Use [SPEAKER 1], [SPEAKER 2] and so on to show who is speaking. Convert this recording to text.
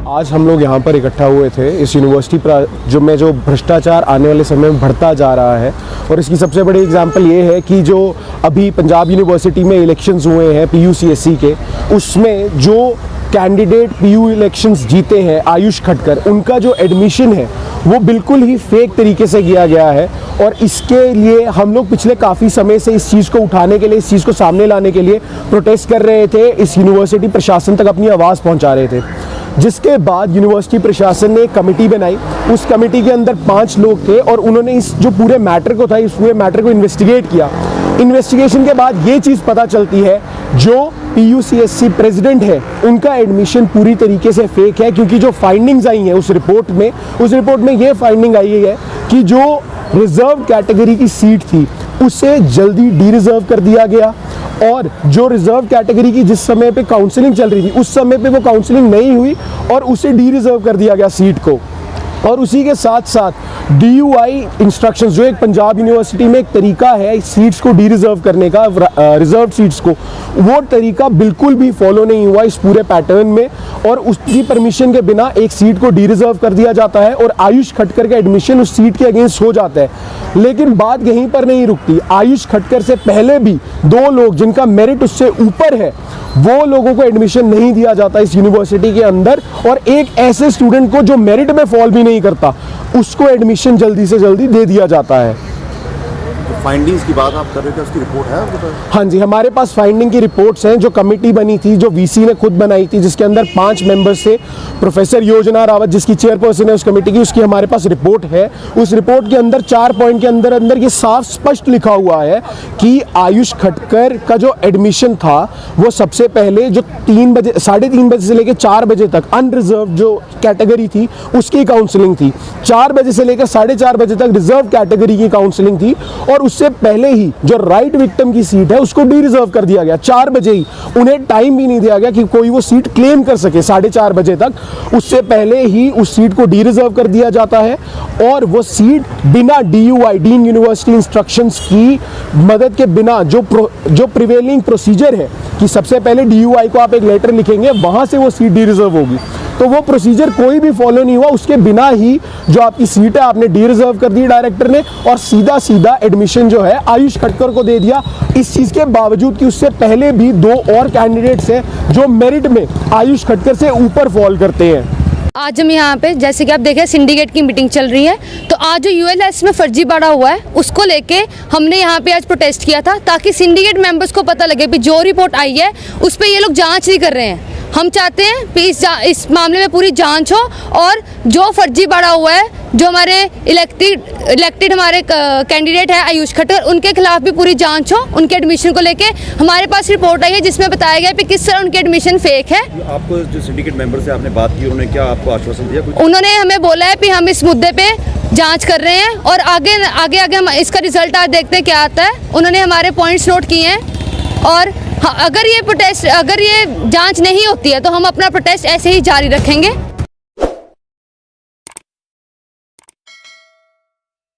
[SPEAKER 1] आज हम लोग यहाँ पर इकट्ठा हुए थे इस यूनिवर्सिटी जो भ्रष्टाचार आने वाले समय में बढ़ता जा रहा है, और इसकी सबसे बड़ी एग्जांपल ये है कि जो अभी पंजाब यूनिवर्सिटी में इलेक्शंस हुए हैं PUCSE के, उसमें जो कैंडिडेट PU इलेक्शंस जीते हैं आयुष खटकर, उनका जो एडमिशन है वो बिल्कुल ही फेक तरीके से किया गया है। और इसके लिए हम लोग पिछले काफ़ी समय से इस चीज़ को उठाने के लिए, इस चीज़ को सामने लाने के लिए प्रोटेस्ट कर रहे थे, इस यूनिवर्सिटी प्रशासन तक अपनी आवाज़ पहुंचा रहे थे। जिसके बाद यूनिवर्सिटी प्रशासन ने एक कमेटी बनाई। उस कमेटी के अंदर 5 लोग थे और उन्होंने इस जो पूरे मैटर को था, इस पूरे मैटर को इन्वेस्टिगेट किया। इन्वेस्टिगेशन के बाद ये चीज़ पता चलती है जो PUCSE प्रेसिडेंट है उनका एडमिशन पूरी तरीके से फेक है, क्योंकि जो फाइंडिंग्स आई हैं उस रिपोर्ट में ये फाइंडिंग आई है कि जो रिजर्व कैटेगरी की सीट थी उसे जल्दी डी रिजर्व कर दिया गया, और जो रिजर्व कैटेगरी की जिस समय पे काउंसलिंग चल रही थी उस समय पे वो काउंसलिंग नहीं हुई और उसे डी रिजर्व कर दिया गया सीट को। और उसी के साथ साथ DUI इंस्ट्रक्शंस, जो एक पंजाब यूनिवर्सिटी में एक तरीका है सीट्स को डी रिजर्व करने का, रिजर्व सीट्स को, वो तरीका बिल्कुल भी फॉलो नहीं हुआ इस पूरे पैटर्न में, और उसकी परमिशन के बिना एक सीट को डी रिजर्व कर दिया जाता है और आयुष खटकर का एडमिशन उस सीट के अगेंस्ट हो जाता है। लेकिन बात यहीं पर नहीं रुकती। आयुष खटकर से पहले भी 2 लोग जिनका मेरिट उससे ऊपर है, वो लोगों को एडमिशन नहीं दिया जाता इस यूनिवर्सिटी के अंदर, और एक ऐसे स्टूडेंट को जो मेरिट में फॉल भी नहीं करता उसको एडमिशन जल्दी से जल्दी दे दिया जाता है।
[SPEAKER 2] फाइंडिंग्स की बात आप कर रहे थे, उसकी रिपोर्ट है आपके पास?
[SPEAKER 1] हाँ जी, हमारे पास फाइंडिंग की रिपोर्ट्स हैं। जो कमेटी बनी थी, जो VC ने खुद बनाई थी, जिसके अंदर 5 मेंबर्स थे, प्रोफेसर योजना रावत जिसकी चेयरपर्सन है उस कमेटी की, उसकी हमारे पास रिपोर्ट है। उस रिपोर्ट के अंदर 4 पॉइंट के अंदर ये साफ स्पष्ट लिखा हुआ है कि आयुष खटकर का जो एडमिशन था वो सबसे पहले जो 3:30 बजे से लेकर 4 बजे तक अनरिजर्व जो कैटेगरी थी उसकी काउंसलिंग थी, 4 बजे से लेकर 4:30 बजे तक रिजर्व कैटेगरी की काउंसलिंग थी, और उससे पहले ही जो राइट विक्टिम की सीट है उसको डी रिजर्व कर दिया गया 4 बजे ही। उन्हें टाइम भी नहीं दिया गया कि कोई वो सीट क्लेम कर सके 4:30 बजे तक, उससे पहले ही उस सीट को डी रिजर्व कर दिया जाता है। और वो सीट बिना DUI, डीन यूनिवर्सिटी इंस्ट्रक्शंस की मदद के बिना, जो प्रिवेलिंग प्रोसीजर है कि सबसे पहले DUI को आप एक लेटर लिखेंगे, वहां से वो सीट डी रिजर्व होगी, तो वो प्रोसीजर कोई भी फॉलो नहीं हुआ। उसके बिना ही जो आपकी सीट है आपने डी रिजर्व कर दी डायरेक्टर ने, और सीधा एडमिशन जो है आयुष खटकर को दे दिया। इस चीज के बावजूद कि उससे पहले भी 2 और कैंडिडेट्स हैं जो मेरिट में आयुष खटकर से ऊपर फॉल करते हैं।
[SPEAKER 3] आज हम यहाँ पे, जैसे कि आप देखें, सिंडिकेट की मीटिंग चल रही है, तो आज जो ULS में फर्जीवाड़ा हुआ है उसको लेके हमने यहाँ पे आज प्रोटेस्ट किया था, ताकि सिंडिकेट मेंबर्स को पता लगे कि जो रिपोर्ट आई है उस पर ये लोग जांच नहीं कर रहे हैं। हम चाहते हैं कि इस मामले में पूरी जांच हो, और जो फर्जीवाड़ा हुआ है, जो हमारे इलेक्टेड हमारे कैंडिडेट है आयुष खट्टर, उनके खिलाफ भी पूरी जांच हो। उनके एडमिशन को लेके हमारे पास रिपोर्ट आई है जिसमें बताया गया है कि किस तरह उनके एडमिशन फेक है।
[SPEAKER 2] आपको जो सिंडिकेट मेंबर से आपने बात की, उन्होंने क्या आपको आश्वासन दिया?
[SPEAKER 3] उन्होंने हमें बोला है कि हम इस मुद्दे पे जांच कर रहे हैं, और आगे हम इसका रिजल्ट आज देखते हैं क्या आता है। उन्होंने हमारे पॉइंट्स नोट किए हैं, और अगर ये जांच नहीं होती है तो हम अपना प्रोटेस्ट ऐसे ही जारी रखेंगे।